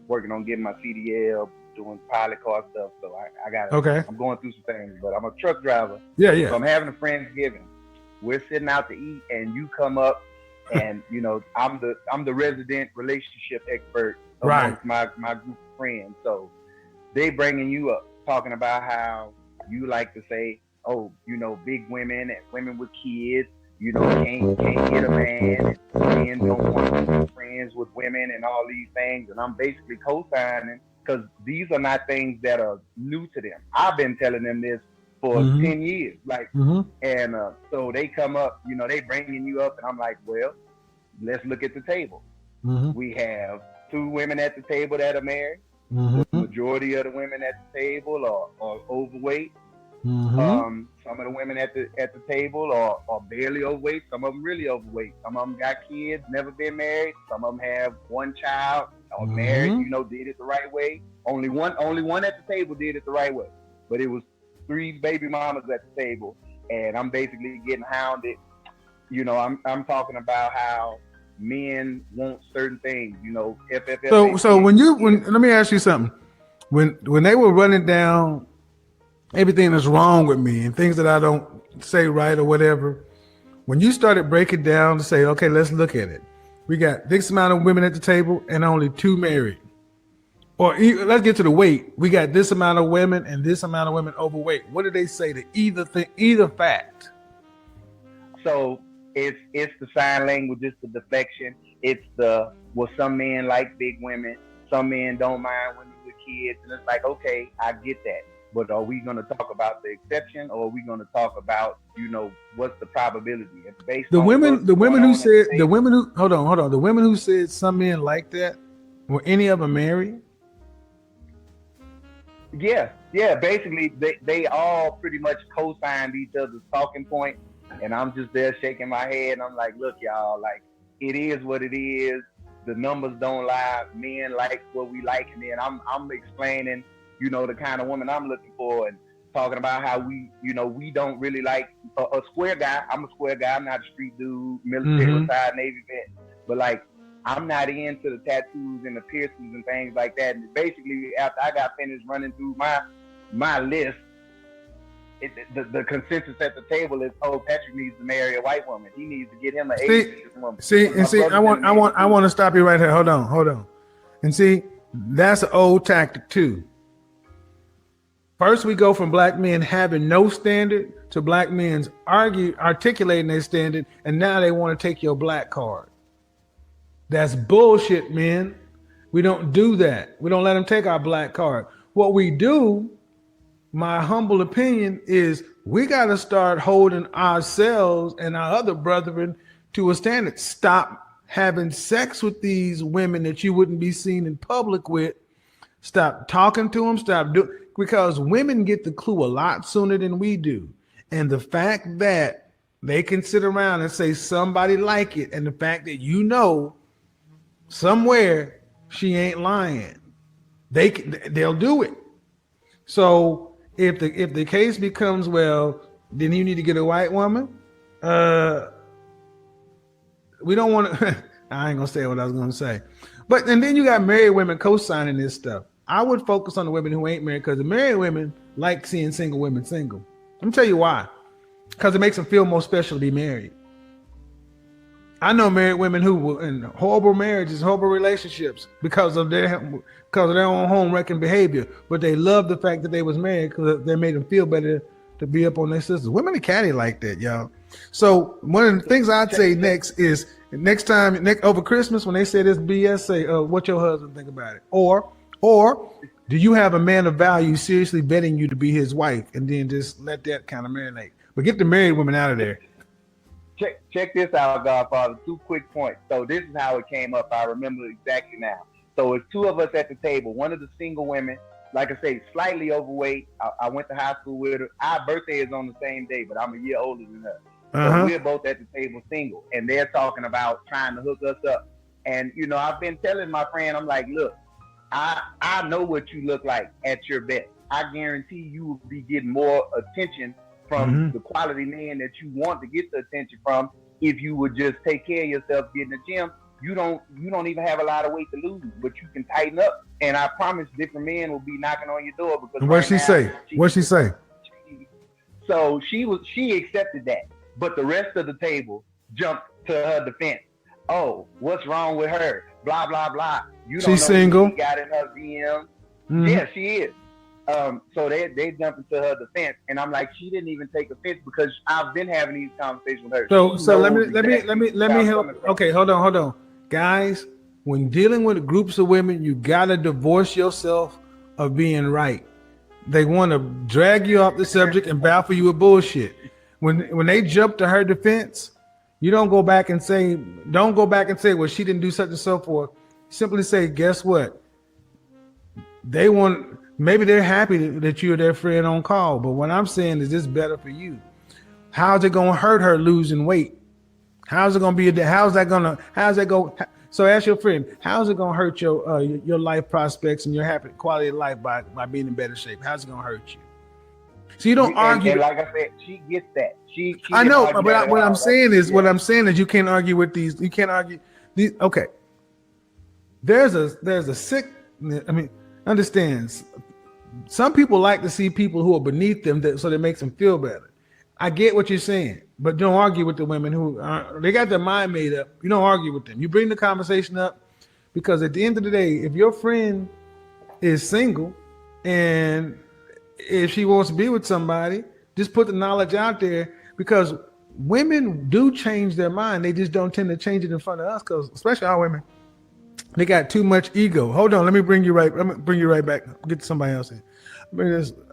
Working on getting my CDL, doing pilot car stuff. So I got I'm going through some things, but I'm a truck driver. Yeah. So I'm having a Friendsgiving. We're sitting out to eat, and you come up, and I'm the resident relationship expert amongst my group of friends. So they bringing you up, talking about how you like to say, oh, big women and women with kids. Can't get a man, and men don't want to be friends with women and all these things. And I'm basically co-signing, because these are not things that are new to them. I've been telling them this for 10 years. And so they come up, they bringing you up, and I'm like, well, let's look at the table. We have 2 women at the table that are married. The majority of the women at the table are overweight. Some of the women at the table are barely overweight. Some of them really overweight. Some of them got kids, never been married. Some of them have 1 child, or married, did it the right way. Only one at the table did it the right way. But it was 3 baby mamas at the table, and I'm basically getting hounded. I'm talking about how men want certain things. So when let me ask you something. When they were running down everything that's wrong with me and things that I don't say right or whatever, when you started breaking down to say, okay, let's look at it. We got this amount of women at the table and only 2 married. Or let's get to the weight. We got this amount of women and this amount of women overweight. What do they say to either fact? So it's the sign language, it's the deflection. It's some men like big women. Some men don't mind women with kids. And it's like, okay, I get that. But are we going to talk about the exception, or are we going to talk about, what's the probability? It's based the on women who said some men like that, were any of them married? Yeah. Basically, they all pretty much co-signed each other's talking point, and I'm just there shaking my head. And I'm like, look, y'all, like it is what it is. The numbers don't lie. Men like what we like, and then I'm explaining, the kind of woman I'm looking for, and talking about how we don't really like a square guy. I'm a square guy. I'm not a street dude, military retired Navy vet, but like. I'm not into the tattoos and the piercings and things like that. And basically, after I got finished running through my list, the consensus at the table is, Patrick needs to marry a white woman. He needs to get him an Asian woman. I want to stop you right here. Hold on. And see, that's an old tactic too. First, we go from black men having no standard to black men's articulating their standard, and now they want to take your black card. That's bullshit, man. We don't do that. We don't let them take our black card. What we do, my humble opinion, is we got to start holding ourselves and our other brethren to a standard. Stop having sex with these women that you wouldn't be seen in public with. Stop talking to them. Because women get the clue a lot sooner than we do. And the fact that they can sit around and say somebody like it, and the fact that somewhere she ain't lying, they'll do it. So if the case becomes, well, then you need to get a white woman. We don't want to. I ain't gonna say what I was gonna say, and then you got married women co-signing this stuff. I would focus on the women who ain't married, because the married women like seeing single women single. Let me tell you why. Because it makes them feel more special to be married. I know married women who were in horrible marriages, horrible relationships because of their own home wrecking behavior, but they love the fact that they was married because they made them feel better to be up on their sisters. Women are catty like that, y'all. So one of the things I'd say next is next over Christmas when they say this BS, say, what your husband think about it, or do you have a man of value seriously vetting you to be his wife, and then just let that kind of marinate. But get the married women out of there. Check this out, Godfather. 2 quick points. So this is how it came up. I remember exactly now. So it's 2 of us at the table. One of the single women, like I say, slightly overweight. I went to high school with her. Our birthday is on the same day, but I'm a year older than her. So we're both at the table single, and they're talking about trying to hook us up. And, I've been telling my friend, I'm like, look, I know what you look like at your best. I guarantee you will be getting more attention from the quality man that you want to get the attention from if you would just take care of yourself, get in the gym. You don't even have a lot of weight to lose, but you can tighten up. And I promise different men will be knocking on your door. Because What'd she say? So she accepted that, but the rest of the table jumped to her defense. Oh, what's wrong with her? Blah blah blah. You don't She's know single. She got in her DM. Yeah, she is. So they jump into her defense, and I'm like, she didn't even take offense because I've been having these conversations with her. So let me help. Okay, hold on, guys. When dealing with groups of women, you gotta divorce yourself of being right. They want to drag you off the subject and baffle you with bullshit. When they jump to her defense, you don't go back and say, well, she didn't do such and so forth. Simply say, guess what? Maybe they're happy that you're their friend on call, but what I'm saying is this better for you. How's it going to hurt her losing weight? How's it going to be? How's that go? So ask your friend, how's it going to hurt your life prospects and your happy quality of life by being in better shape? How's it going to hurt you? So you don't argue. And like I said, she gets that. She I know, but what I'm saying is you can't argue with these. You can't argue these. Okay. There's a sick. I mean, understands. Some people like to see people who are beneath them, so that makes them feel better. I get what you're saying, but don't argue with the women who they got their mind made up. You don't argue with them. You bring the conversation up, because at the end of the day, if your friend is single and if she wants to be with somebody, just put the knowledge out there, because women do change their mind. They just don't tend to change it in front of us, because especially our women, they got too much ego. Hold on, let me bring you right back. Get somebody else in.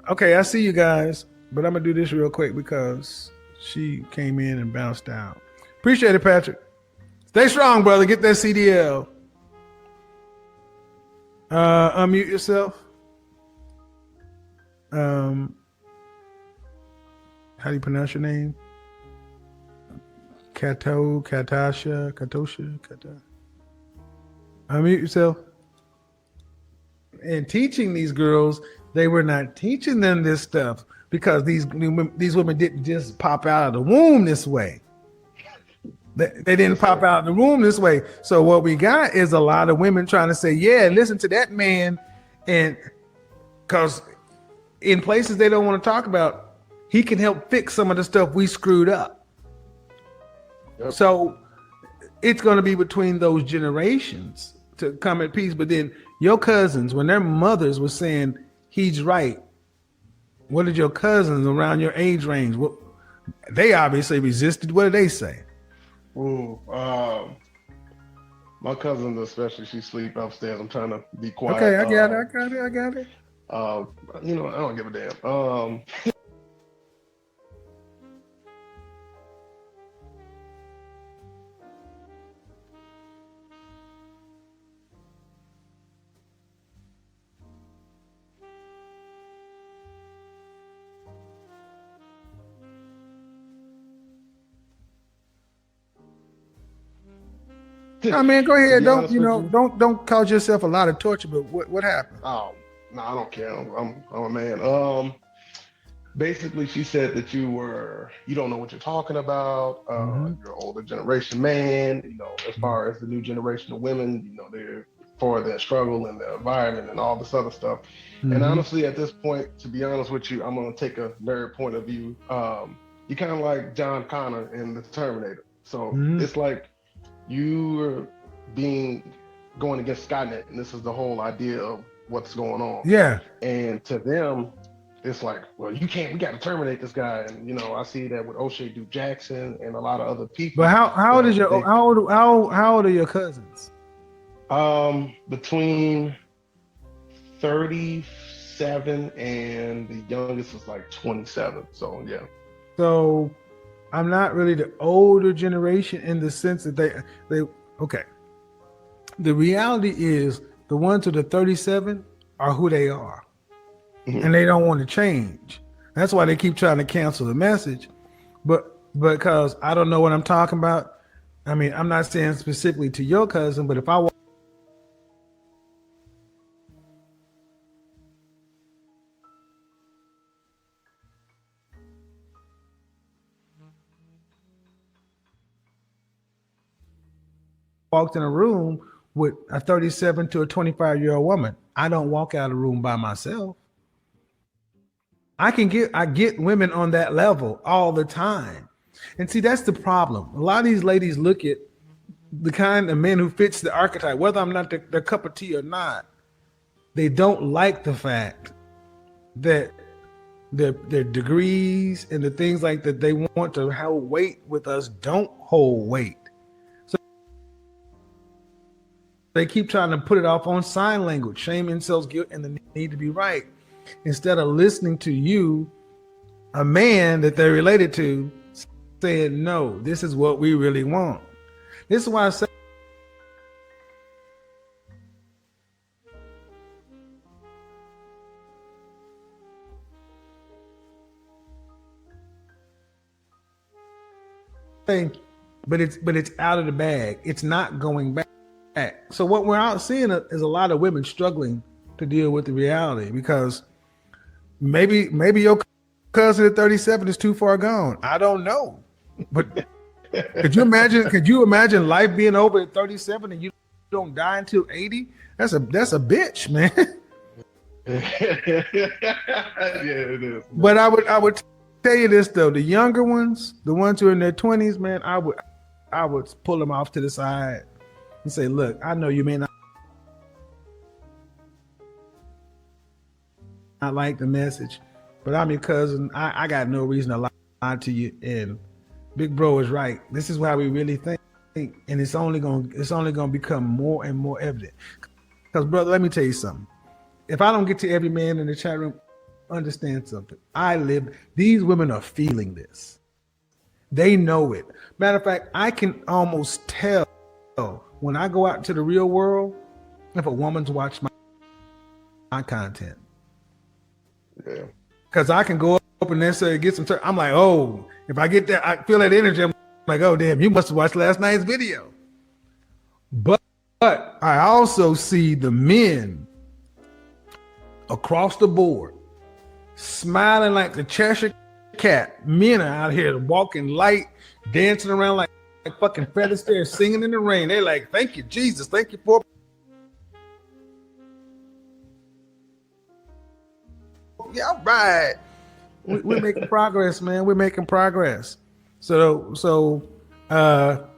Okay, I see you guys, but I'm gonna do this real quick because she came in and bounced out. Appreciate it, Patrick. Stay strong, brother. Get that CDL. Unmute yourself. how do you pronounce your name? Katosha. Unmute yourself. And teaching these girls, they were not teaching them this stuff because these women didn't just pop out of the womb this way. They didn't pop out of the womb this way. So what we got is a lot of women trying to say, yeah, listen to that man. And because in places they don't want to talk about, he can help fix some of the stuff we screwed up. Yep. So it's going to be between those generations to come at peace. But then your cousins, when their mothers were saying he's right, what did your cousins around your age range? What they obviously resisted. What did they say? Ooh, my cousins especially, she sleep upstairs. I'm trying to be quiet. Okay, I got it. I don't give a damn. I mean, go ahead. Don't cause yourself a lot of torture. But what happened? Oh no, I don't care. I'm a man. Basically, she said that you don't know what you're talking about. You're an older generation man. As far as the new generation of women, they're for their struggle and their environment and all this other stuff. And honestly, at this point, to be honest with you, I'm gonna take a nerd point of view. You're kind of like John Connor in the Terminator. So it's like you are going against Skynet, and this is the whole idea of what's going on. Yeah. And to them, it's like, well, we got to terminate this guy. And I see that with O'Shea Duke Jackson and a lot of other people. But how old are your cousins? Between 37 and the youngest is like 27. So yeah. So I'm not really the older generation in the sense that they okay. The reality is the ones who are 37 are who they are. And they don't want to change. That's why they keep trying to cancel the message. But because I don't know what I'm talking about. I mean, I'm not saying specifically to your cousin, but if I walked in a room with a 37 to a 25-year-old woman, I don't walk out of the room by myself. I get women on that level all the time. And see, that's the problem. A lot of these ladies look at the kind of men who fits the archetype, whether I'm not their cup of tea or not. They don't like the fact that their degrees and the things like that they want to hold weight with us don't hold weight. So they keep trying to put it off on sign language, shame, insults, guilt, and the need to be right. Instead of listening to you, a man that they're related to, saying, no, this is what we really want. This is why I say but it's out of the bag. It's not going back. So what we're out seeing is a lot of women struggling to deal with the reality because maybe your cousin at 37 is too far gone. I don't know. But could you imagine life being over at 37 and you don't die until 80? That's a bitch, man. Yeah, it is. But I would tell you this though, the younger ones, the ones who are in their 20s, man, I would pull them off to the side and say, look, I know you may not like the message, but I'm your cousin. I got no reason to lie to you. And Big Bro is right. This is how we really think, and it's only gonna become more and more evident. Because, brother, let me tell you something. If I don't get to every man in the chat room, understand something. These women are feeling this. They know it. Matter of fact, I can almost tell when I go out into the real world if a woman's watched my content. Yeah. because I can go up and necessarily get some. I'm like, oh, if I get that, I feel that energy. I'm like, oh damn, you must have watched last night's video. But I also see the men across the board smiling like the Cheshire Cat. Men are out here walking light, dancing around like fucking Fred Astaire, singing in the rain. They're like, thank you, Jesus. Thank you for. Yeah, all right. We're making progress, man. We're making progress. So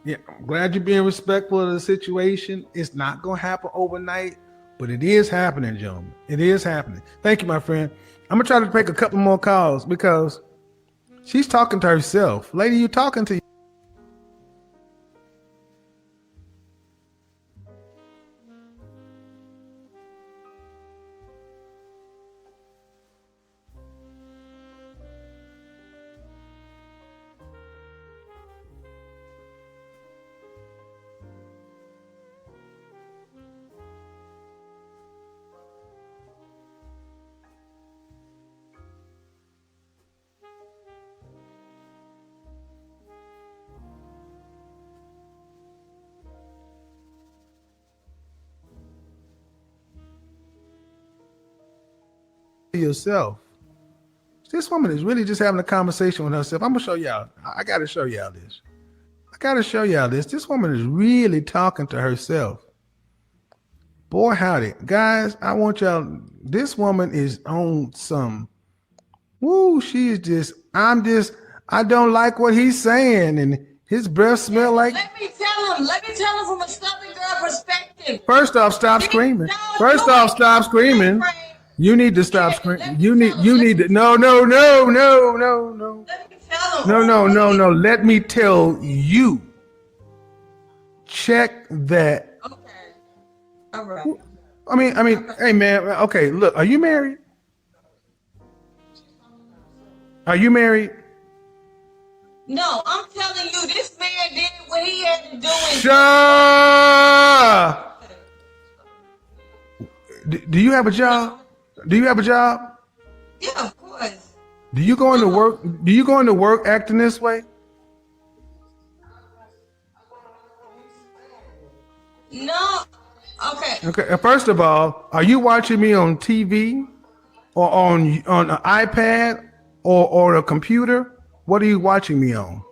yeah, I'm glad you're being respectful of the situation. It's not gonna happen overnight, but it is happening, gentlemen. It is happening. Thank you, my friend. I'm gonna try to take a couple more calls because she's talking to herself. Lady, you talking to yourself. This woman is really just having a conversation with herself. I'm gonna show y'all. I gotta show y'all this. This woman is really talking to herself. Boy, howdy. Guys, I want y'all. This woman is on some. Woo, she is just. I don't like what he's saying, and his breath smell like. Let me tell him from a Southern girl perspective. First off, stop screaming. You need to stop screaming. You need to. No. Let me tell him. No. Let me tell you. Check that. Okay. All right. I mean, hey man. Okay, look. Are you married? No, I'm telling you, this man did what he had to do. Do you have a job? Yeah, of course. Do you go into work acting this way? No. Okay. Okay. First of all, are you watching me on TV or on an iPad or a computer? What are you watching me on?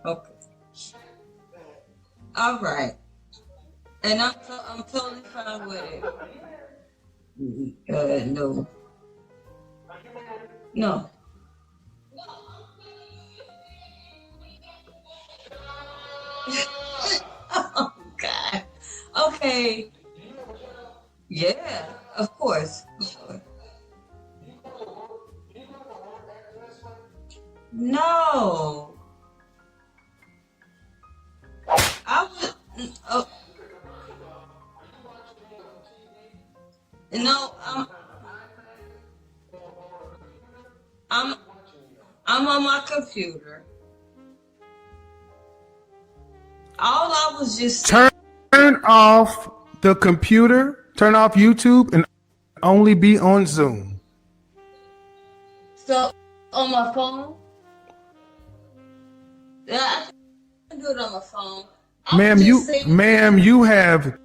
Okay. All right. And I'm totally fine with it. No. Oh God. Okay. Yeah, of course. No. I was. Oh. No, I'm on my computer. All I was just turn off the computer, turn off YouTube, and only be on Zoom. So on my phone? Yeah, I can do it on my phone. Ma'am, you have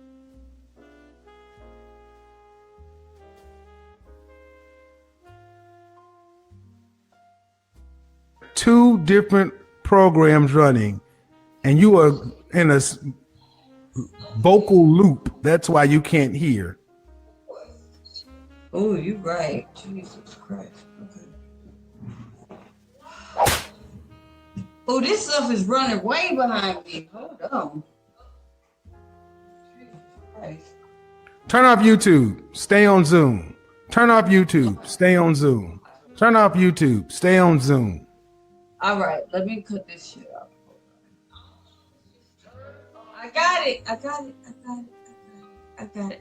two different programs running, and you are in a vocal loop. That's why you can't hear. Oh, you're right. Jesus Christ. Okay. Oh, this stuff is running way behind me. Hold on. Jesus Christ. Turn off YouTube. Stay on Zoom. Turn off YouTube. Stay on Zoom. Turn off YouTube. Stay on Zoom. All right, let me cut this shit out. I got it.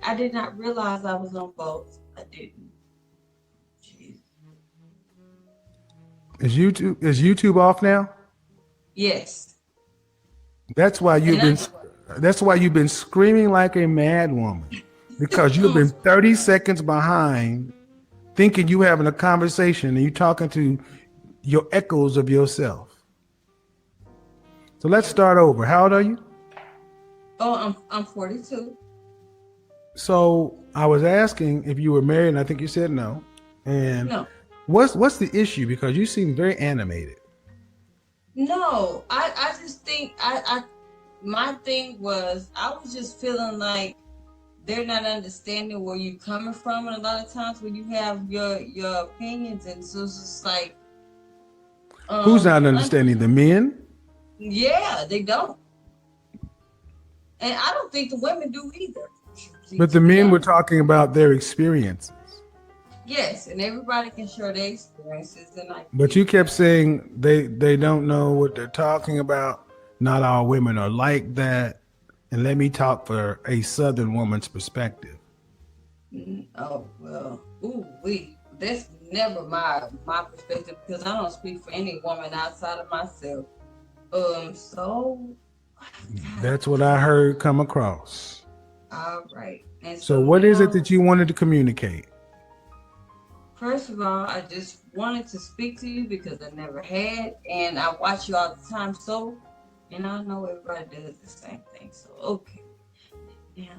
I did not realize I was on both. I didn't. Jeez. Is YouTube off now? Yes. That's why you've been screaming like a mad woman. because you've been 30 seconds behind thinking you having a conversation and you talking to your echoes of yourself. So let's start over. How old are you? Oh, I'm 42. So I was asking if you were married, and I think you said no. And No. what's the issue? Because you seem very animated. No, I just think my thing was I was just feeling like they're not understanding where you're coming from, and a lot of times when you have your opinions, and so it's just like Who's not understanding? The men? Yeah, they don't, and I don't think the women do either. But the men were talking about their experiences. Yes, and everybody can share their experiences, and But you kept saying they don't know what they're talking about. Not all women are like that. And let me talk for a Southern woman's perspective. Oh well, that's never my perspective, because I don't speak for any woman outside of myself. So That's what I heard come across. all right. And So what is it that you wanted to communicate? First of all, I just wanted to speak to you because I never had, and I watch you all the time. So, and I know everybody does the same thing. So, okay. Yeah.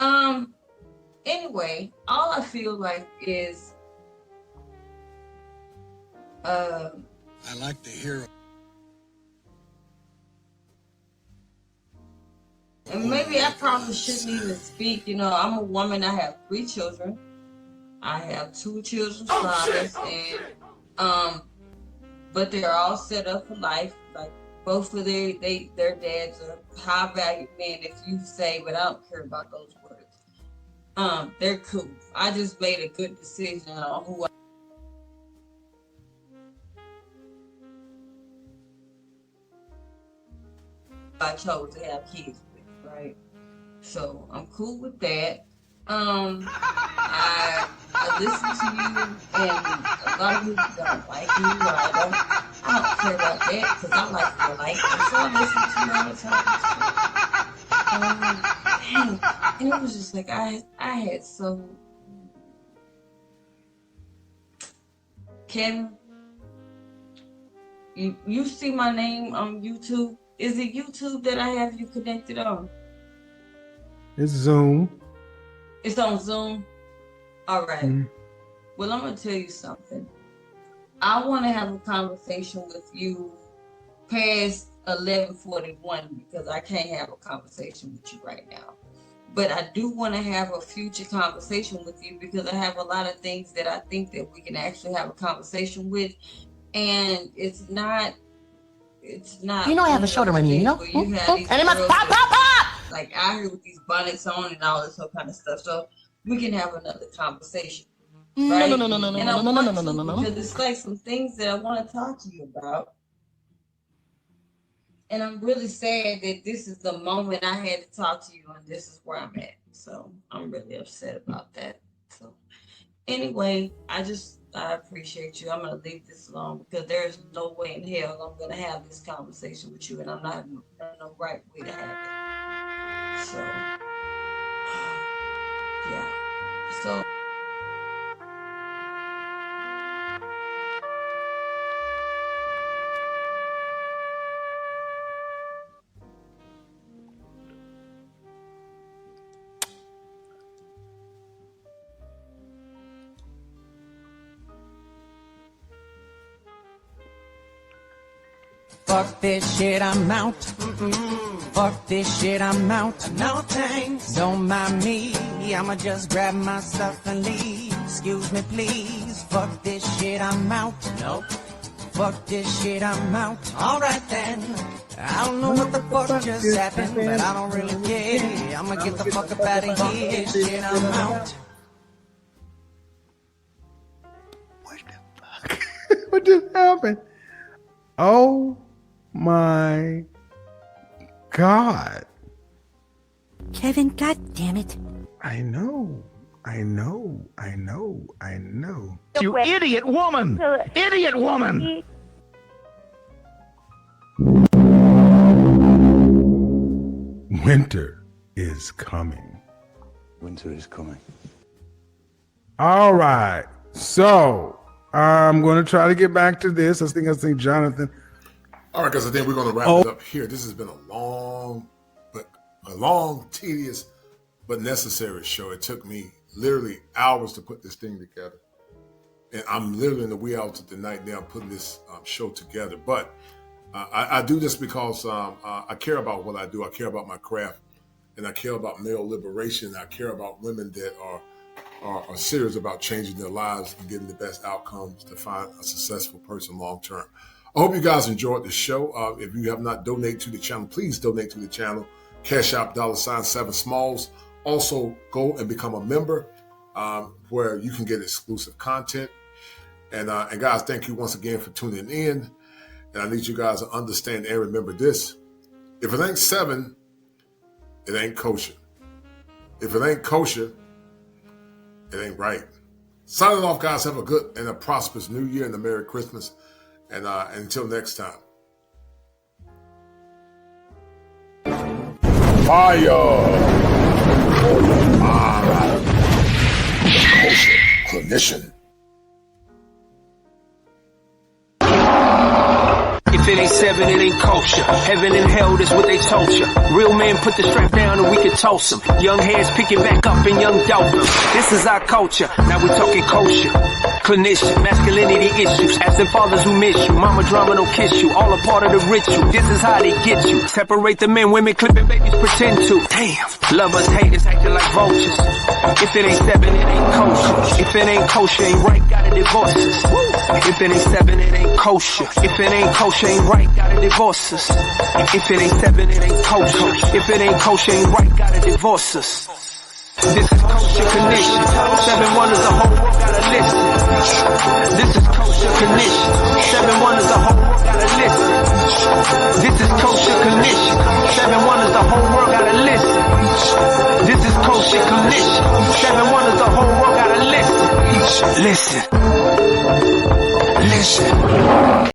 Okay. Anyway, all I feel like is, I like to hear. And maybe I probably shouldn't even speak. You know, I'm a woman. I have 3 children. I have 2 children's fathers, and but they're all set up for life. Like both of their dads are high value men, if you say, but I don't care about those words. They're cool. I just made a good decision on who I chose to have kids with, right? So I'm cool with that. I listen to you, and a lot of people don't like you, or I don't care about that, because I like you, like, so I listen to you all the time. And it was just like I had so. Kevin, you see my name on YouTube? Is it YouTube that I have you connected on? It's Zoom. It's on Zoom? All right. Mm-hmm. Well, I'm going to tell you something. I want to have a conversation with you past 11:41, because I can't have a conversation with you right now. But I do want to have a future conversation with you, because I have a lot of things that I think that we can actually have a conversation with. And it's not. You know I have a shoulder on you, you know? You have these and it must girls pop, pop, pop! like out here with these bonnets on and all this whole kind of stuff. So we can have another conversation. Right? No. Because it's like some things that I want to talk to you about. And I'm really sad that this is the moment I had to talk to you, and this is where I'm at. So I'm really upset about that. So anyway, I appreciate you. I'm going to leave this alone, because there's no way in hell I'm going to have this conversation with you, and I'm not in the right way to have it. So, yeah. So. Fuck this shit, I'm out. Fuck this shit, I'm out. No thanks. Don't mind me, I'ma just grab my stuff and leave. Excuse me, please. Fuck this shit, I'm out. Nope. Fuck this shit, I'm out. Alright then. I don't know what the fuck just happened, but I don't really care. I'ma get the fuck up out of here. Shit, I'm out. What just happened? Oh my God. Kevin, god damn it. I know. You idiot woman! Idiot woman! Winter is coming. Winter is coming. All right. So I'm going to try to get back to this. I think Jonathan. All right, guys, I think we're going to wrap it up here. This has been a long, tedious, but necessary show. It took me literally hours to put this thing together. And I'm literally in the wee hours of the night now putting this show together. But I do this because I care about what I do. I care about my craft. And I care about male liberation. I care about women that are serious about changing their lives and getting the best outcomes to find a successful person long term. I hope you guys enjoyed the show. If you have not donated to the channel, please donate to the channel. Cash App $7Smalls. Also, go and become a member where you can get exclusive content. And guys, thank you once again for tuning in. And I need you guys to understand and remember this. If it ain't 7, it ain't kosher. If it ain't kosher, it ain't right. Signing off, guys. Have a good and a prosperous New Year and a Merry Christmas. And until next time. Fire for your mind. Kosher clinician. If it ain't 7, it ain't kosher. Heaven and hell, that's what they told you. Real men put the strap down and we can toss them. Young heads pick it back up and young dolphins. This is our culture. Now we talking kosher. Clinician, masculinity issues. Asking fathers who miss you. Mama drama don't kiss you. All a part of the ritual. This is how they get you. Separate the men, women clipping babies pretend to. Damn. Lovers, haters acting like vultures. If it ain't 7, it ain't kosher. If it ain't kosher, ain't right, gotta divorce us. If it ain't 7, it ain't kosher. If it ain't kosher, ain't right, gotta divorce us. If it ain't 7, it ain't kosher. If it ain't kosher, ain't right, gotta divorce us. This is kosher condition. 7 wonders, the whole world gotta listen. This is kosher condition. 7 wonders, the whole world gotta listen. This is kosher condition. 7 wonders, the whole world gotta listen. This is kosher condition. 7 wonders, the whole world gotta listen. Listen. Listen.